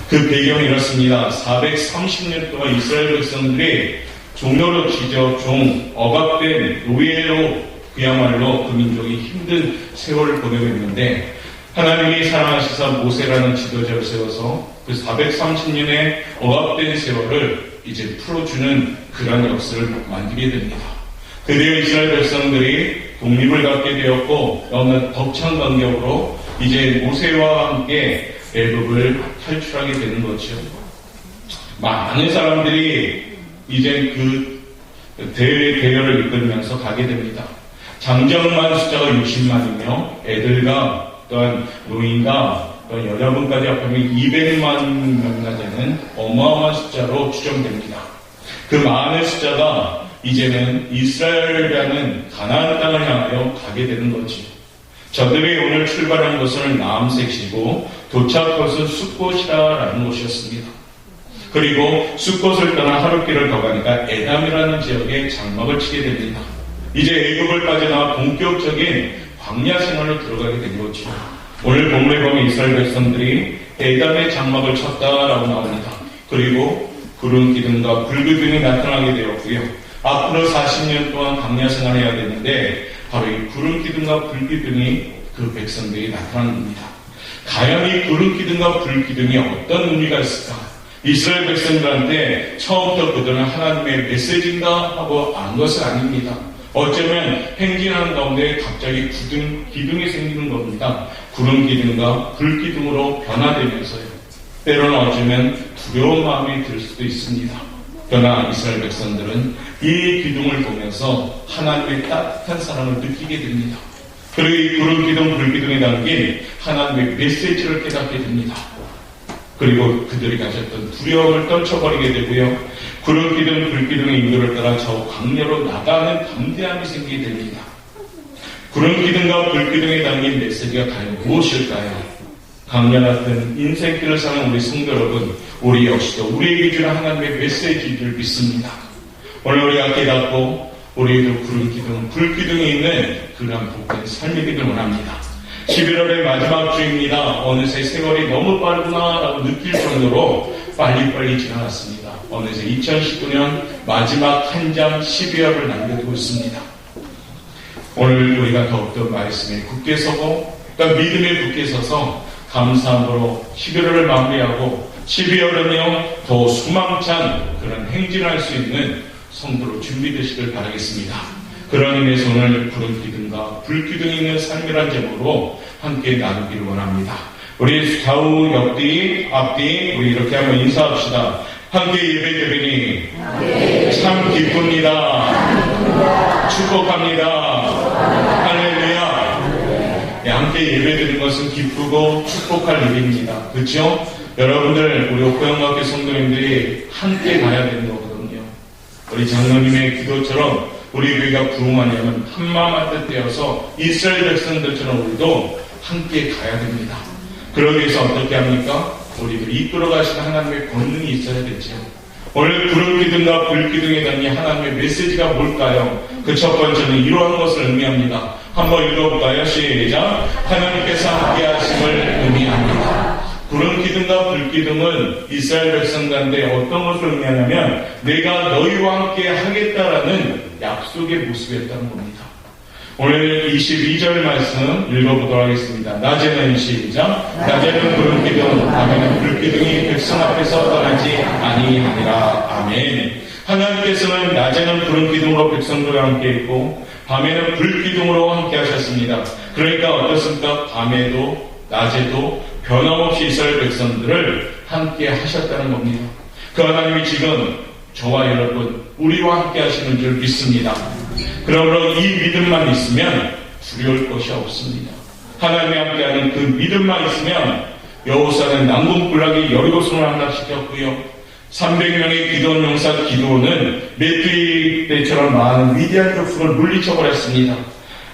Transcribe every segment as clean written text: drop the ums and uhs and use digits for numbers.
그 배경이 이렇습니다. 430년 동안 이스라엘 백성들이 종로로 지져 억압된 노예로 그야말로 그 민족이 힘든 세월을 보내고 있는데 하나님이 사랑하시사 모세라는 지도자를 세워서 그 430년의 억압된 세월을 이제 풀어주는 그런 역사를 만들게 됩니다. 드디어 이스라엘 백성들이 독립을 갖게 되었고 어느 벅찬 간격으로 이제 모세와 함께 애굽을 탈출하게 되는 거죠. 많은 사람들이 이제 그 대열을 이끌면서 가게 됩니다. 장정만 숫자가 60만이며 애들과 또한 노인과 또한 여자분까지 합하면 200만 명이나 되는 어마어마한 숫자로 추정됩니다. 그 많은 숫자가 이제는 이스라엘이라는 가나안 땅을 향하여 가게 되는 거지. 저들이 오늘 출발한 곳은 나암색이고 도착 곳은 숫곳이라는 곳이었습니다. 그리고 숫곳을 떠나 하룻길을 더 가니까 에담이라는 지역에 장막을 치게 됩니다. 이제 애굽을 빠져나와 본격적인 광야 생활로 들어가게 된 거죠. 오늘 본문에 보면 이스라엘 백성들이 에담의 장막을 쳤다라고 나옵니다. 그리고 구름 기둥과 불 기둥이 나타나게 되었고요. 앞으로 40년 동안 광야 생활을 해야 되는데 바로 이 구름 기둥과 불 기둥이 그 백성들이 나타납니다. 과연 이 구름 기둥과 불 기둥이 어떤 의미가 있을까? 이스라엘 백성들한테 처음부터 그들은 하나님의 메시지인가 하고 안 것은 아닙니다. 어쩌면 행진하는 가운데 갑자기 기둥이 생기는 겁니다. 구름 기둥과 불 기둥으로 변화되면서요. 때로는 어쩌면 두려운 마음이 들 수도 있습니다. 그러나 이스라엘 백성들은 이 기둥을 보면서 하나님의 따뜻한 사랑을 느끼게 됩니다. 그리고 이 구름 기둥, 불 기둥에 담긴 하나님의 메시지를 깨닫게 됩니다. 그리고 그들이 가졌던 두려움을 떨쳐버리게 되고요. 구름 기둥, 불 기둥의 인도를 따라 저 광야로 나가는 담대함이 생기게 됩니다. 구름 기둥과 불 기둥에 담긴 메시지가 과연 무엇일까요? 광야 같은 인생길을 사는 우리 성도 여러분, 우리 역시도 우리에게 주는 하나님의 메시지를 믿습니다. 오늘 우리가 깨닫고 우리에도 구름 기둥, 불 기둥이 있는 그런 복된 삶이 되길 원합니다. 11월의 마지막 주입니다. 어느새 세월이 너무 빠르구나라고 느낄 정도로 빨리빨리 지나갔습니다. 어느새 2019년 마지막 한 장 12월을 남겨두고 있습니다. 오늘 우리가 더욱더 말씀에 굳게 서고 또 믿음에 굳게 서서 감사함으로 11월을 마무리하고 12월은요 더 수망찬 그런 행진할 수 있는 성도로 준비되시길 바라겠습니다. 그런 의미에서 오늘 구름 기둥과 불 기둥이 있는 삶이란 제목으로 함께 나누기를 원합니다. 우리 좌우 옆뒤 앞뒤 우리 이렇게 한번 인사합시다. 함께 예배드리니 참 기쁩니다. 축복합니다. 할렐루야. 네, 함께 예배드리는 것은 기쁘고 축복할 일입니다. 그렇죠? 여러분들 우리 옥고영학교 성도님들이 함께 가야 되는 거거든요. 우리 장로님의 기도처럼 우리 교회가 부흥하려면 한마음 한뜻 되어서 이스라엘 백성들처럼 우리도 함께 가야 됩니다. 그러기 위해서 어떻게 합니까? 우리를 이끌어 가시는 하나님의 권능이 있어야 되죠. 오늘 구름 기둥과 불 기둥에 담긴 하나님의 메시지가 뭘까요? 그 첫 번째는 이러한 것을 의미합니다. 한번 읽어볼까요? 시작. 하나님께서 함께 하심을 의미합니다. 구름 기둥과 불 기둥은 이스라엘 백성 가운데 어떤 것을 의미하냐면 내가 너희와 함께 하겠다라는 약속의 모습이었다는 겁니다. 오늘 22절 말씀 읽어보도록 하겠습니다. 낮에는 시작. 낮에는 구름 기둥, 밤에는 불 기둥이 백성 앞에서 떠나지 아니하니라. 아멘. 하나님께서는 낮에는 구름 기둥으로 백성들과 함께 있고 밤에는 불 기둥으로 함께 하셨습니다. 그러니까 어떻습니까? 밤에도 낮에도 변함없이 이스라엘 백성들을 함께 하셨다는 겁니다. 그 하나님이 지금 저와 여러분 우리와 함께 하시는 줄 믿습니다. 그러므로 이 믿음만 있으면 두려울 것이 없습니다. 하나님이 함께하는 그 믿음만 있으면 여호수아는 난공불락이 여리고성을 함락시켰고요. 300명의 기도원 용사 기도원은 메뚜기 때처럼 많은 위대한 족속을 물리쳐버렸습니다.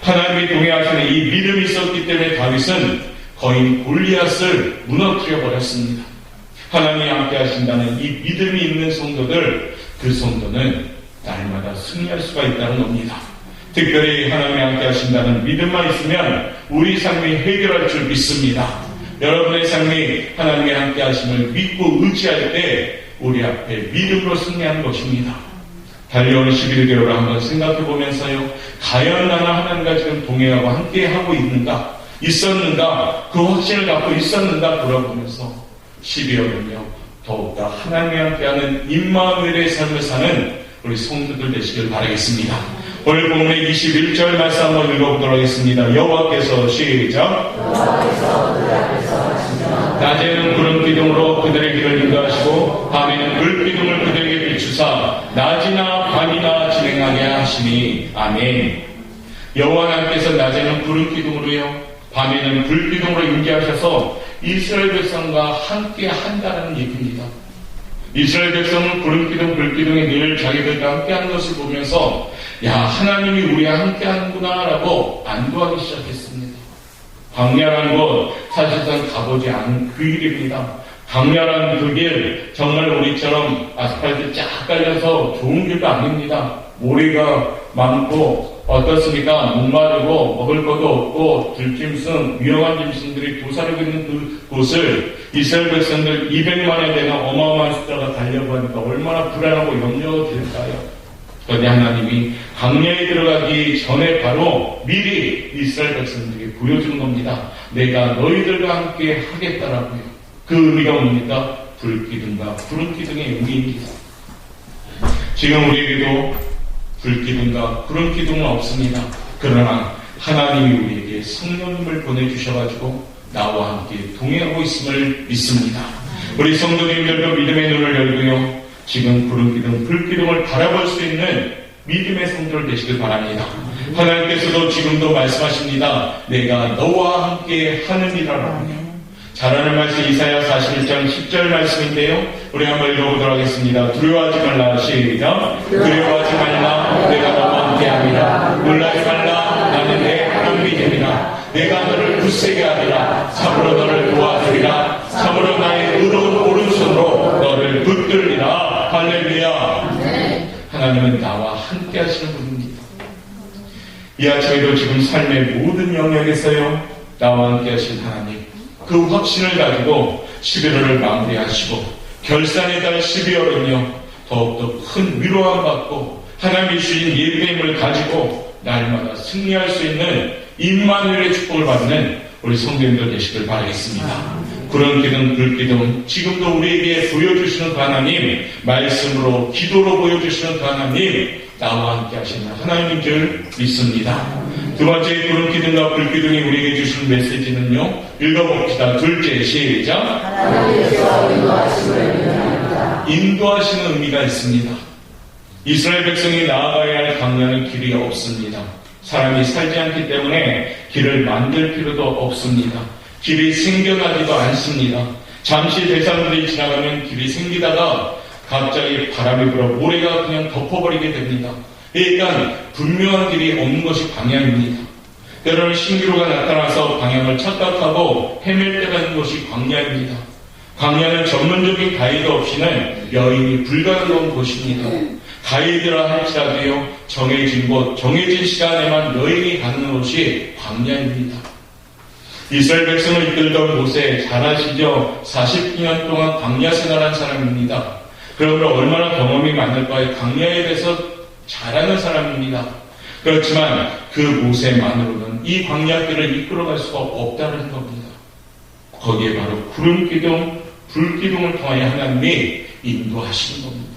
하나님이 동행하시는 이 믿음이 있었기 때문에 다윗은 거인 골리앗을 무너뜨려버렸습니다. 하나님이 함께 하신다는 이 믿음이 있는 성도들, 그 성도는 날마다 승리할 수가 있다는 겁니다. 특별히 하나님이 함께 하신다는 믿음만 있으면 우리 삶이 해결할 줄 믿습니다. 여러분의 삶이 하나님의 함께 하심을 믿고 의지할 때 우리 앞에 믿음으로 승리하는 것입니다. 달려오는 11개월을 한번 생각해 보면서요. 과연 나는 하나님과 지금 동행하고 함께하고 있었는가 그 확신을 갖고 있었는가 돌아보면서 12월은요. 더욱더 하나님과 함께하는 임마누엘의 삶을 사는 우리 성도들 되시길 바라겠습니다. 오늘 본문의 21절 말씀 한번 읽어보도록 하겠습니다. 여호와께서 시작. 낮에는 구름 기둥으로 그들의 길을 인도하시고 밤에는 불 기둥을 그들에게 비추사 낮이나 밤이나 진행하게 하시니 아멘. 여호와 하나님께서 낮에는 구름 기둥으로요 밤에는 불 기둥으로 인도하셔서 이스라엘 백성과 함께 한다는 얘기입니다. 이스라엘 백성은 구름 기둥, 불 기둥에 늘 자기들과 함께 하는 것을 보면서 야, 하나님이 우리와 함께 하는구나 라고 안도하기 시작했습니다. 광야라는 곳 사실상 가보지 않은 그 길입니다. 광야라는 그 길 정말 우리처럼 아스팔트 쫙 깔려서 좋은 길도 아닙니다. 모래가 많고 어떻습니까? 목마르고 먹을 것도 없고 들짐승, 위험한 짐승들이 도사리고 있는 그곳을 이스라엘 백성들 200만에 되는 어마어마한 숫자가 달려고 하니까 얼마나 불안하고 염려될까요? 그런데 하나님이 광야에 들어가기 전에 바로 미리 이스라엘 백성들에게 보여주는 겁니다. 내가 너희들과 함께 하겠다라고요. 그 의미가 뭡니까? 불기둥과 구름기둥의 의미입니다. 지금 우리에게도 불기둥과 구름기둥은 없습니다. 그러나 하나님이 우리에게 성령님을 보내주셔가지고 나와 함께 동행하고 있음을 믿습니다. 우리 성도님들도 믿음의 눈을 열고요. 지금 구름기둥, 불기둥을 바라볼 수 있는 믿음의 성도들 되시길 바랍니다. 하나님께서도 지금도 말씀하십니다. 내가 너와 함께 하느니라라고요. 잘하는 말씀 이사야 41장 10절 말씀인데요. 우리 한번 읽어보도록 하겠습니다. 두려워하지 말라. 시작. 두려워하지 말라. 내가 너와 함께함이라. 놀라지 말라. 나는 내 하나님이 됨이라. 내가 너를 굳세게 하리라. 참으로 너를 도와주리라. 참으로 나의 의로운 오른손으로 너를 붙들리라. 할렐루야. 하나님은 나와 함께 하시는 분입니다. 이 아침에도 지금 삶의 모든 영역에서요. 나와 함께 하신 하나님. 그 확신을 가지고 11월을 마무리하시고 결산의 달 12월은요 더욱더 큰 위로함 받고 하나님이 주신 예배임을 가지고 날마다 승리할 수 있는 임마누엘의 축복을 받는 우리 성도님들 되시길 바라겠습니다. 구름 기둥, 불 기둥 지금도 우리에게 보여주시는 그 하나님, 말씀으로 기도로 보여주시는 그 하나님, 나와 함께 하시는 하나님인 줄 믿습니다. 두 번째 구름 기둥과 불 기둥이 우리에게 주신 메시지는요. 읽어봅시다. 둘째 시작. 하나님께서 인도하시는 의미가 있습니다. 이스라엘 백성이 나아가야 할 광야는 길이 없습니다. 사람이 살지 않기 때문에 길을 만들 필요도 없습니다. 길이 생겨나지도 않습니다. 잠시 대사들이 지나가면 길이 생기다가 갑자기 바람이 불어 모래가 그냥 덮어버리게 됩니다. 그러니까 분명한 길이 없는 것이 광야입니다. 때로는 신기루가 나타나서 방향을 착각하고 헤맬 때가 있는 것이 광야입니다. 광야는 전문적인 가이드 없이는 여인이 불가능한 곳입니다. 가이드라 할지라도요 정해진 곳, 정해진 시간에만 여인이 가는 곳이 광야입니다. 이스라엘 백성을 이끌던 모세 잘 아시죠? 40년 동안 광야 생활한 사람입니다. 그러므로 얼마나 경험이 많을까요? 광야에 대해서 잘 아는 사람입니다. 그렇지만 그 모세만으로는 이 광야길을 이끌어갈 수가 없다는 겁니다. 거기에 바로 구름기둥, 불기둥을 통하여 하나님이 인도하시는 겁니다.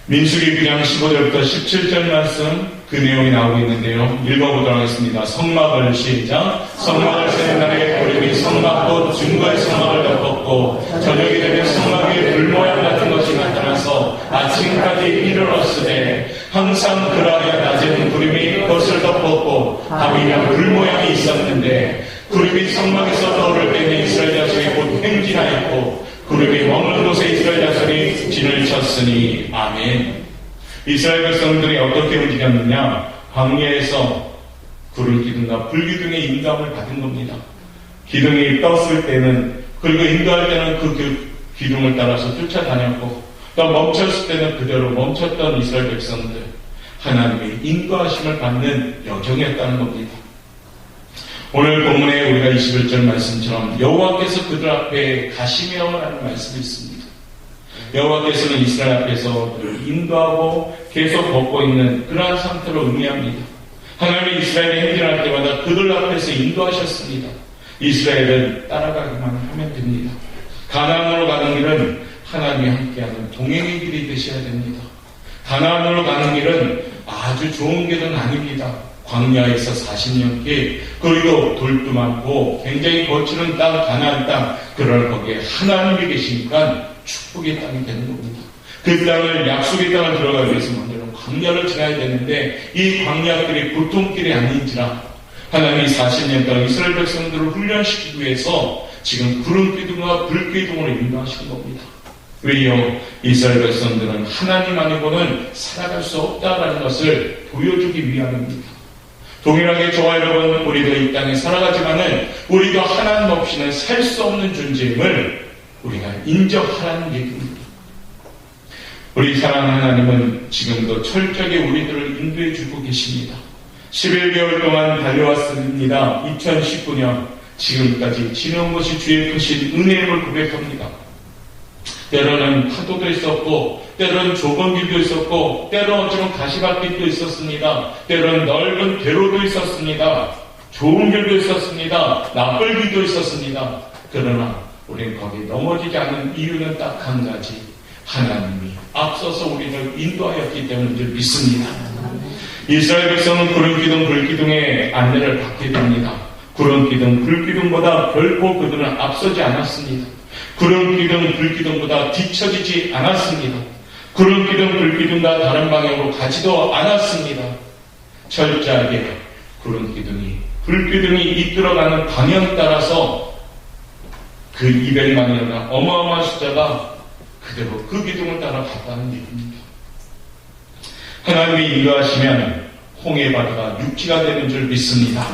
민수기 9장 15절부터 17절 말씀 그 내용이 나오고 있는데요. 읽어보도록 하겠습니다. 성막을 시작. 성막을 세는 날에 구름이 성막도 증거의 성막을 덮었고 저녁이 되면 성막 위에 불모양 같은 것이 나타나서 아침까지 이르렀으되 항상 그러하여 낮에는 구름이 그것을 덮었고 밤이면 불모양이 있었는데 구름이 성막에서 떠오를 때는 이스라엘 자손이 곧 행진하였고 구름이 머무는 곳에 이스라엘 자손이 진을 쳤으니 아멘. 이스라엘 백성들이 어떻게 움직였느냐? 광야에서 구름 기둥과 불 기둥의 인도함을 받은 겁니다. 기둥이 떴을 때는 그리고 인도할 때는 그 기둥을 따라서 쫓아다녔고 또 멈췄을 때는 그대로 멈췄던 이스라엘 백성들 하나님의 인도하심을 받는 여정이었다는 겁니다. 오늘 본문에 우리가 21절 말씀처럼 여호와께서 그들 앞에 가시며 라는 말씀이 있습니다. 여호와께서는 이스라엘 앞에서 인도하고 계속 걷고 있는 그러한 상태로 의미합니다. 하나님이 이스라엘이 행진할 때마다 그들 앞에서 인도하셨습니다. 이스라엘은 따라가기만 하면 됩니다. 가나안으로 가는 길은 하나님이 함께하는 동행의 길이 되셔야 됩니다. 가나안으로 가는 길은 아주 좋은 길은 아닙니다. 광야에서 40년께 그리고 돌도 많고 굉장히 거칠은 땅, 가나안 땅, 그러나 거기에 하나님이 계시니까 축복의 땅이 되는 겁니다. 그 땅을, 약속의 땅을 들어가기 위해서 먼저는 광야를 지나야 되는데 이 광야길이 보통 길이 아닌지라 하나님이 40년 동안 이스라엘 백성들을 훈련시키기 위해서 지금 구름기둥과 불기둥으로 인도하신 겁니다. 왜요? 이스라엘 백성들은 하나님 아니고는 살아갈 수 없다라는 것을 보여주기 위함입니다. 동일하게 저와 여러분, 우리도 이 땅에 살아가지만은 우리도 하나님 없이는 살 수 없는 존재임을 우리가 인정하라는 얘기입니다. 우리 사랑하는 하나님은 지금도 철저하게 우리들을 인도해 주고 계십니다. 11개월 동안 달려왔습니다. 2019년 지금까지 지는 것이 주의 크신 은혜임을 고백합니다. 때로는 파도도 있었고, 때로는 좁은 길도 있었고, 때로는 좀 가시밭길도 있었습니다. 때로는 넓은 대로도 있었습니다. 좋은 길도 있었습니다. 나쁠 길도 있었습니다. 그러나 우리는 거기 넘어지지 않는 이유는 딱 한 가지. 하나님이 앞서서 우리를 인도하였기 때문인 줄 믿습니다. 이스라엘 백성은 구름기둥, 불기둥의 안내를 받게 됩니다. 구름기둥, 불기둥보다 결코 그들은 앞서지 않았습니다. 구름기둥, 불기둥보다 뒤처지지 않았습니다. 구름기둥, 불기둥과 다른 방향으로 가지도 않았습니다. 철저하게 구름기둥이, 불기둥이 이끌어가는 방향 따라서 그 200만이라는 어마어마한 숫자가 그대로 그 기둥을 따라 갔다는 얘기입니다. 하나님이 인도하시면 홍해바다가 육지가 되는 줄 믿습니다.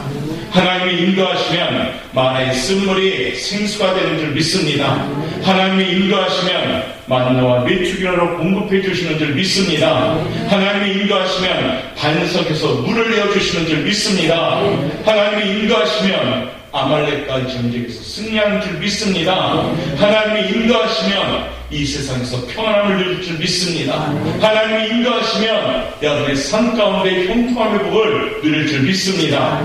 하나님이 인도하시면 만화의 쓴물이 생수가 되는 줄 믿습니다. 하나님이 인도하시면 만나와 메추기로 공급해 주시는 줄 믿습니다. 하나님이 인도하시면 반석에서 물을 내어주시는 줄 믿습니다. 하나님이 인도하시면 아말렉과의 전쟁에서 승리하는 줄 믿습니다. 하나님이 인도하시면 이 세상에서 평안함을 누릴 줄 믿습니다. 하나님이 인도하시면 여러분의 삶 가운데 형통함의 복을 누릴 줄 믿습니다.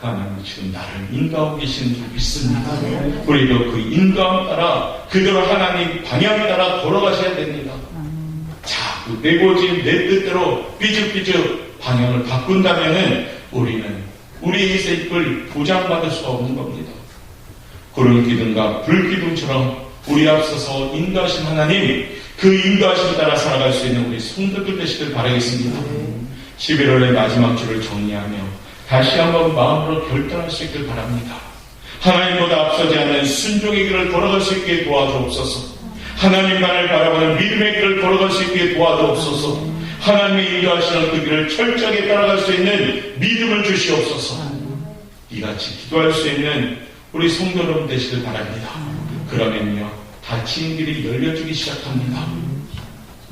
하나님이 지금 나를 인도하고 계시는 줄 믿습니다. 우리도 그 인도함 따라 그대로 하나님 방향 따라 걸어가셔야 됩니다. 자꾸 내 고집 내 뜻대로 삐죽삐죽 방향을 바꾼다면은 우리는 우리의 인생을 보장받을 수가 없는 겁니다. 구름기둥과 불기둥처럼 우리 앞서서 인도하신 하나님, 그 인도하심 따라 살아갈 수 있는 우리 성도들 되시길 바라겠습니다. 11월의 마지막 주를 정리하며 다시 한번 마음으로 결단할 수 있길 바랍니다. 하나님보다 앞서지 않는 순종의 길을 걸어갈 수 있게 도와주옵소서. 하나님만을 바라보는 믿음의 길을 걸어갈 수 있게 도와주옵소서. 하나님의 인도하시는 그 길을 철저하게 따라갈 수 있는 믿음을 주시옵소서. 이같이 기도할 수 있는 우리 성도 여러분 되시길 바랍니다. 그러면요, 닫힌 길이 열려주기 시작합니다.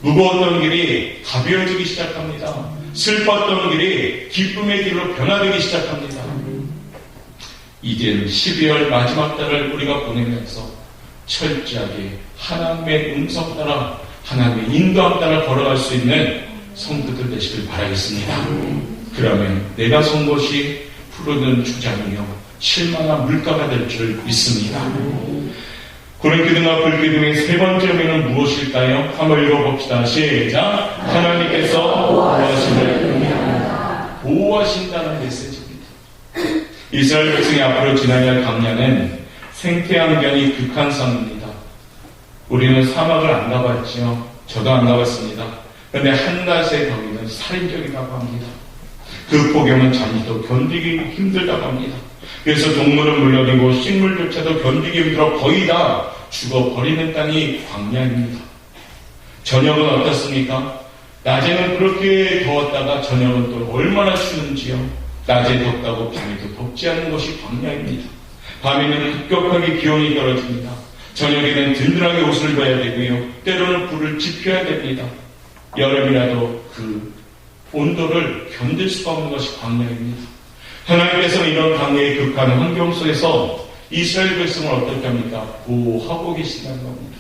무거웠던 길이 가벼워지기 시작합니다. 슬펐던 길이 기쁨의 길로 변화되기 시작합니다. 이제는 12월 마지막 달을 우리가 보내면서 철저하게 하나님의 음성 따라 하나님의 인도함 따라 걸어갈 수 있는 성도들 되시길 바라겠습니다. 그러면 내가 선 곳이 푸르른 주장이요 실만한 물가가 될 줄 믿습니다. 구름기둥과 불기둥의 세 번째 의미는 무엇일까요? 한번 읽어봅시다. 시작. 하나님께서 보호하신다는 메시지입니다. 이스라엘 백성이 앞으로 지나야 할 강야는 생태환경이 극한 상입니다. 우리는 사막을 안 가봤죠. 저도 안 가봤습니다. 그런데 한낮의 더위는 살인적이라고 합니다. 그 폭염은 잠시도 견디기 힘들다고 합니다. 그래서 동물은 물론이고 식물조차도 견디기 힘들어 거의 다 죽어버리는 땅이 광야입니다. 저녁은 어떻습니까? 낮에는 그렇게 더웠다가 저녁은 또 얼마나 추운지요. 낮에 덥다고 밤에도 덥지 않은 것이 광야입니다. 밤에는 급격하게 기온이 떨어집니다. 저녁에는 든든하게 옷을 입어야 되고요. 때로는 불을 지펴야 됩니다. 여름이라도 그 온도를 견딜 수가 없는 것이 광야입니다. 하나님께서는 이런 강해에 극한 환경 속에서 이스라엘 백성을 어떻게 합니까? 보호하고 계신다는 겁니다.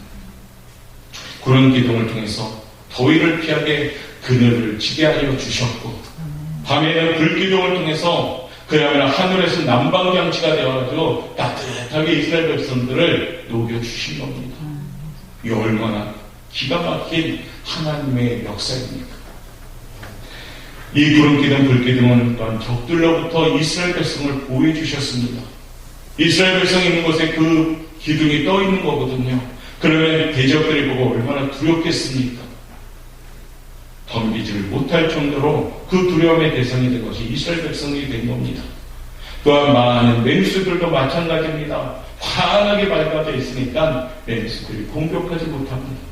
구름 기둥을 통해서 더위를 피하게 그늘을 지게 하여 주셨고, 밤에는 불기둥을 통해서 그야말로 하늘에서 난방장치가 되어가지고 따뜻하게 이스라엘 백성들을 녹여주신 겁니다. 이 얼마나 기가 막힌 하나님의 역사입니까? 이 구름기둥, 불기둥은 또한 적들로부터 이스라엘 백성을 보호해 주셨습니다. 이스라엘 백성이 있는 곳에 그 기둥이 떠 있는 거거든요. 그러면 대적들이 보고 얼마나 두렵겠습니까? 덤비지를 못할 정도로 그 두려움의 대상이 된 것이 이스라엘 백성이 된 겁니다. 또한 많은 맹수들도 마찬가지입니다. 환하게 밝아져 있으니까 맹수들이 공격하지 못합니다.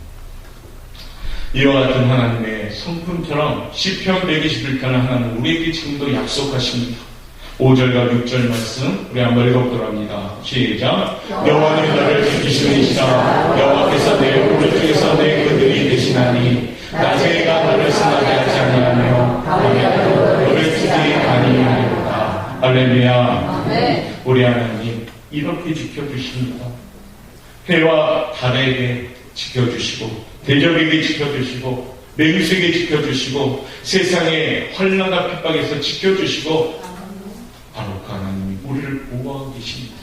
이와 같은 하나님의 성품처럼 시편 121편을 하나님 우리에게 지금도 약속하십니다. 5절과 6절 말씀 우리 한번 읽어보도록 합니다. 시작. 여호와는 너를 지키시니시라. 여호와께서 내 오른쪽에서 내 그들이 되시나니 낮에가 너를 승하게 하지 아니하며 밤에도 너를 치지 아니하리로다. 할렐루야. 우리 하나님 이렇게 지켜주십니다. 해와 달에게 지켜주시고 대적에게 지켜주시고 맹수에게 지켜주시고 세상의 환난과 핍박에서 지켜주시고 바로 그 하나님이 우리를 보호하고 계십니다.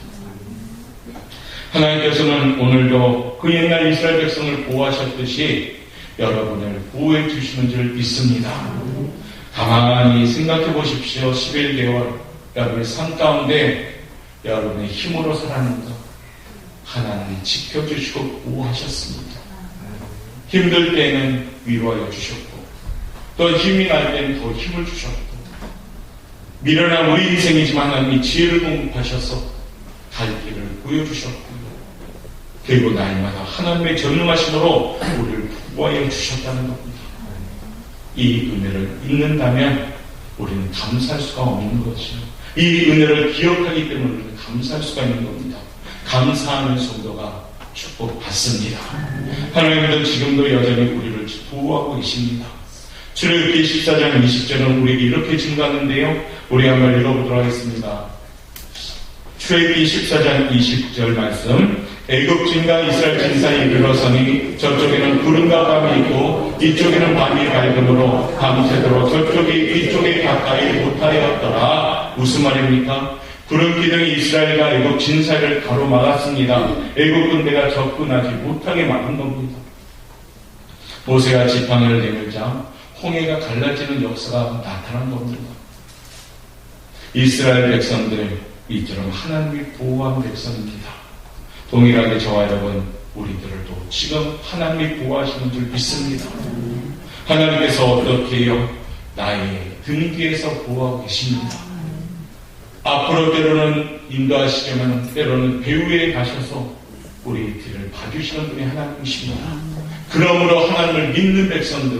하나님께서는 오늘도 그 옛날 이스라엘 백성을 보호하셨듯이 여러분을 보호해 주시는 줄 믿습니다. 가만히 생각해 보십시오. 11개월 여러분의 삶 가운데 여러분의 힘으로 살아가는 것 하나님이 지켜주시고 보호하셨습니다. 힘들 때는 위로하여 주셨고 또 힘이 날 때는 더 힘을 주셨고 미련한 우리 인생이지만 하나님이 지혜를 공급하셔서 갈 길을 보여주셨고 그리고 날마다 하나님의 전능하심으로 우리를 보호하여 주셨다는 겁니다. 이 은혜를 잊는다면 우리는 감사할 수가 없는 거죠. 이 은혜를 기억하기 때문에 우리는 감사할 수가 있는 겁니다. 감사하는 성도가 축복받습니다. 하나님은 지금도 여전히 우리를 보호하고 계십니다. 출애굽기 14장 20절은 우리에게 이렇게 증가하는데요. 우리 한번 읽어보도록 하겠습니다. 출애굽기 14장 20절 말씀. 애굽 진과 이스라엘 진 사이 이르러서니 저쪽에는 구름과 밤이 있고 이쪽에는 밤이 밝음으로 밤새도록 저쪽이 이쪽에 가까이 못하였더라. 무슨 말입니까? 구름 기둥이 이스라엘과 애굽 진 사이를 가로막았습니다. 애굽 군대가 접근하지 못하게 막은 겁니다. 모세가 지팡이를 내밀자 홍해가 갈라지는 역사가 나타난 겁니다. 이스라엘 백성들은 이처럼 하나님이 보호한 백성입니다. 동일하게 저와 여러분 우리들도 지금 하나님이 보호하시는 줄 믿습니다. 하나님께서 어떻게 해요? 나의 등 뒤에서 보호하고 계십니다. 앞으로 때로는 인도하시려면 때로는 배후에 가셔서 우리 뒤를 봐주시는 분이 하나님이십니다. 그러므로 하나님을 믿는 백성들